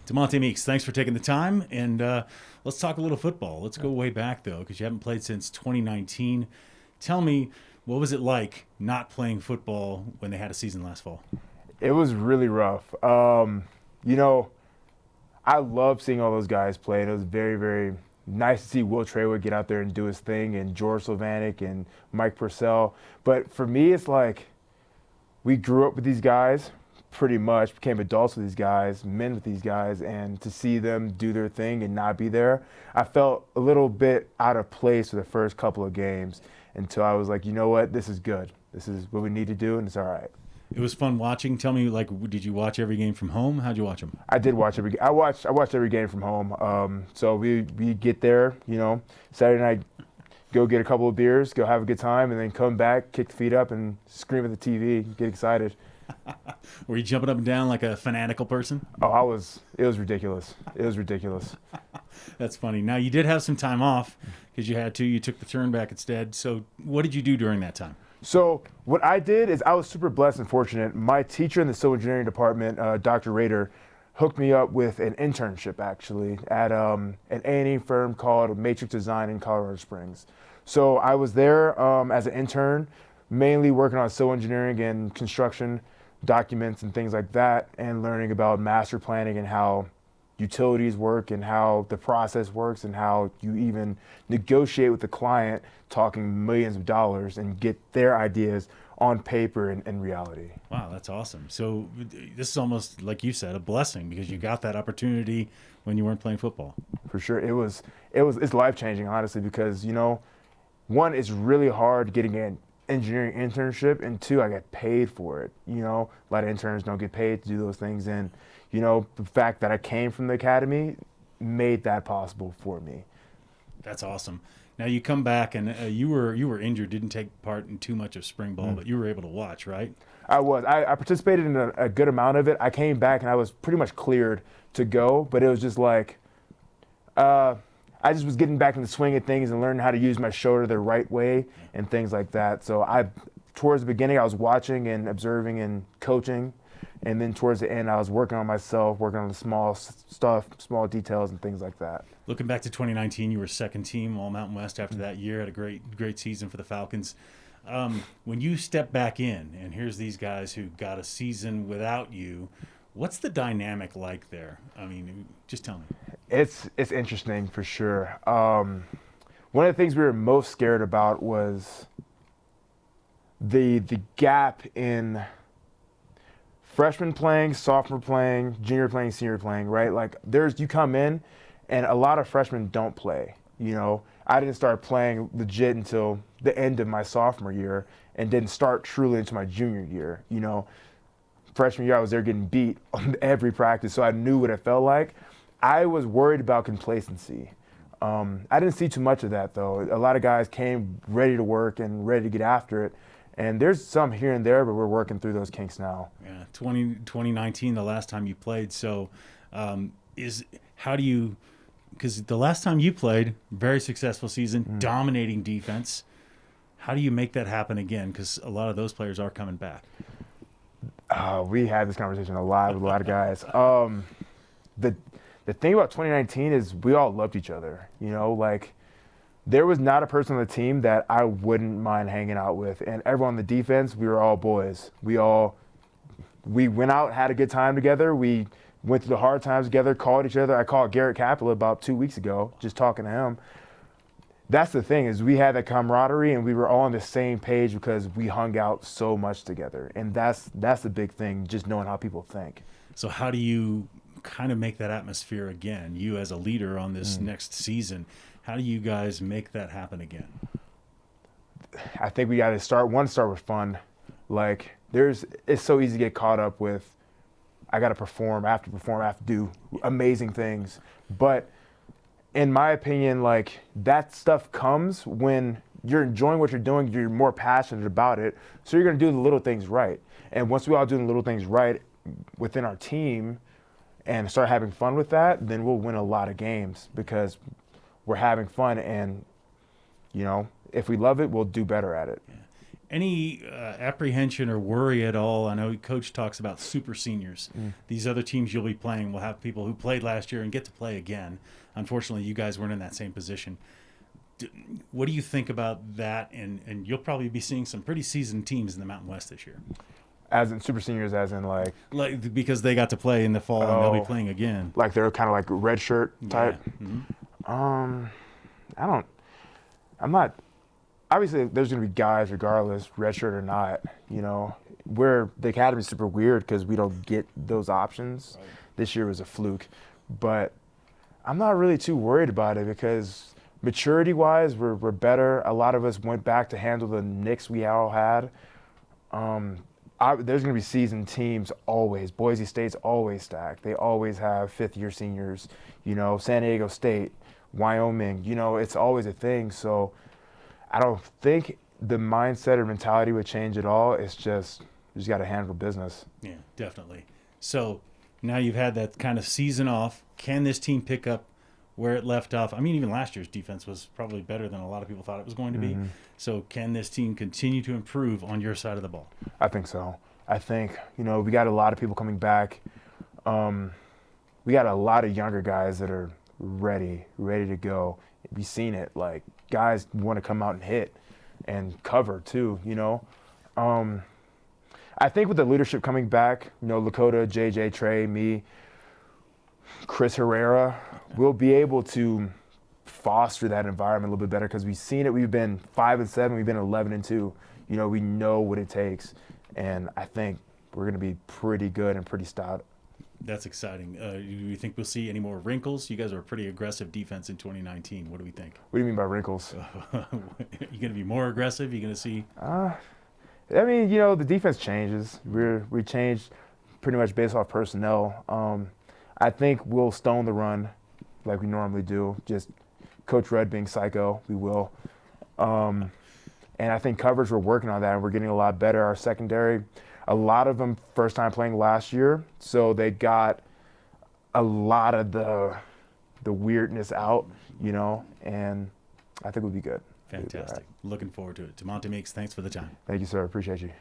Demonte Meeks, thanks for taking the time, and let's talk a little football. Let's go way back, though, because you haven't played since 2019. Tell me, what was it like not playing football when they had a season last fall? It was really rough. I love seeing all those guys play. It was very, very nice to see Will Treywood get out there and do his thing, and George Sylvanik and Mike Purcell. But for me, it's like we grew up with these guys pretty much, became adults with these guys, men with these guys, and to see them do their thing and not be there, I felt a little bit out of place for the first couple of games until I was like, you know what, this is good. This is what we need to do, and it's all right. It was fun watching. Tell me, did you watch every game from home? How'd you watch them? I did watch every. I watched every game from home. So we get there, Saturday night, go get a couple of beers, go have a good time, and then come back, kick the feet up, and scream at the TV, get excited. Were you jumping up and down like a fanatical person? Oh, it was ridiculous. It was ridiculous. That's funny. Now, you did have some time off because you had to. You took the turn back instead. So what did you do during that time? So what I did is I was super blessed and fortunate. My teacher in the civil engineering department, Dr. Rader, hooked me up with an internship actually at an A&E firm called Matrix Design in Colorado Springs. So I was there as an intern, mainly working on civil engineering and construction documents and things like that, and learning about master planning and how utilities work and how the process works and how you even negotiate with the client, talking millions of dollars, and get their ideas on paper and reality. Wow, that's awesome. So this is almost, like you said, a blessing because you got that opportunity when you weren't playing football. For sure. It's life-changing, honestly, because, one, it's really hard getting an engineering internship, and two, I get paid for it. A lot of interns don't get paid to do those things, and the fact that I came from the academy made that possible for me. That's awesome. Now you come back and you were injured, didn't take part in too much of spring ball, but you were able to watch, right? I was. I participated in a good amount of it. I came back and I was pretty much cleared to go, but it was just like I just was getting back in the swing of things and learning how to use my shoulder the right way and things like that. So towards the beginning, I was watching and observing and coaching. And then towards the end, I was working on myself, working on the small stuff, small details and things like that. Looking back to 2019, you were second team All Mountain West after that year. Had a great season for the Falcons. When you step back in, and here's these guys who got a season without you, what's the dynamic like there? I mean, just tell me. It's interesting for sure. One of the things we were most scared about was the gap in freshman playing, sophomore playing, junior playing, senior playing, right? Like you come in and a lot of freshmen don't play, I didn't start playing legit until the end of my sophomore year and didn't start truly until my junior year, Freshman year I was there getting beat on every practice, so I knew what it felt like. I was worried about complacency. I didn't see too much of that though. A lot of guys came ready to work and ready to get after it. And there's some here and there, but we're working through those kinks now. Yeah, 2019, the last time you played. So because the last time you played, very successful season, dominating defense. How do you make that happen again? Because a lot of those players are coming back. We had this conversation a lot with a lot of guys. The thing about 2019 is we all loved each other, there was not a person on the team that I wouldn't mind hanging out with. And everyone on the defense, we were all boys. We went out, had a good time together. We went through the hard times together, called each other. I called Garrett Capela about 2 weeks ago, just talking to him. That's the thing, is we had that camaraderie and we were all on the same page because we hung out so much together. And that's the big thing, just knowing how people think. So how do you kind of make that atmosphere again? You as a leader on this next season, how do you guys make that happen again? I think we got to start with fun. Like it's so easy to get caught up with, I got to perform, I have to do amazing things. But in my opinion, like that stuff comes when you're enjoying what you're doing, you're more passionate about it. So you're going to do the little things right. And once we all do the little things right within our team and start having fun with that, then we'll win a lot of games because we're having fun, and if we love it, we'll do better at it. Yeah. Any apprehension or worry at all? I know Coach talks about super seniors. These other teams you'll be playing will have people who played last year and get to play again. Unfortunately, you guys weren't in that same position. What do you think about that? And you'll probably be seeing some pretty seasoned teams in the Mountain West this year. As in super seniors, as in like Because they got to play in the fall and they'll be playing again. like they're kind of like red shirt type. Yeah. Mm-hmm. I'm not. Obviously, there's going to be guys, regardless, redshirt or not. You know, where the academy's super weird because we don't get those options. Right. This year was a fluke, but I'm not really too worried about it because maturity-wise, we're better. A lot of us went back to handle the nicks we all had. There's going to be seasoned teams always. Boise State's always stacked. They always have fifth-year seniors. You know, San Diego State, Wyoming. You know, it's always a thing. So I don't think the mindset or mentality would change at all. It's just you just got to handle business. Yeah, definitely. So now you've had that kind of season off. Can this team pick up where it left off? I mean, even last year's defense was probably better than a lot of people thought it was going to be. So can this team continue to improve on your side of the ball? I think so. I think, you know, we got a lot of people coming back. We got a lot of younger guys that are ready to go. We've seen it. Like, guys want to come out and hit and cover too, you know. I think with the leadership coming back, you know, Lakota, JJ, Trey, me, Chris Herrera, we'll be able to foster that environment a little bit better because we've seen it. We've been 5-7, we've been 11-2. You know, we know what it takes, and I think we're going to be pretty good and pretty stout. That's exciting. Do you think we'll see any more wrinkles? You guys are a pretty aggressive defense in 2019. What do we think? What do you mean by wrinkles? You going to be more aggressive? You going to see? I mean, you know, the defense changes. We changed pretty much based off personnel. I think we'll stone the run like we normally do. Just Coach Rudd being psycho, we will. And I think coverage, we're working on that, and we're getting a lot better. Our secondary, a lot of them first time playing last year, so they got a lot of the weirdness out, you know, and I think we'll be good. Fantastic. Looking forward to it. Demonte Meeks, thanks for the time. Thank you, sir. Appreciate you.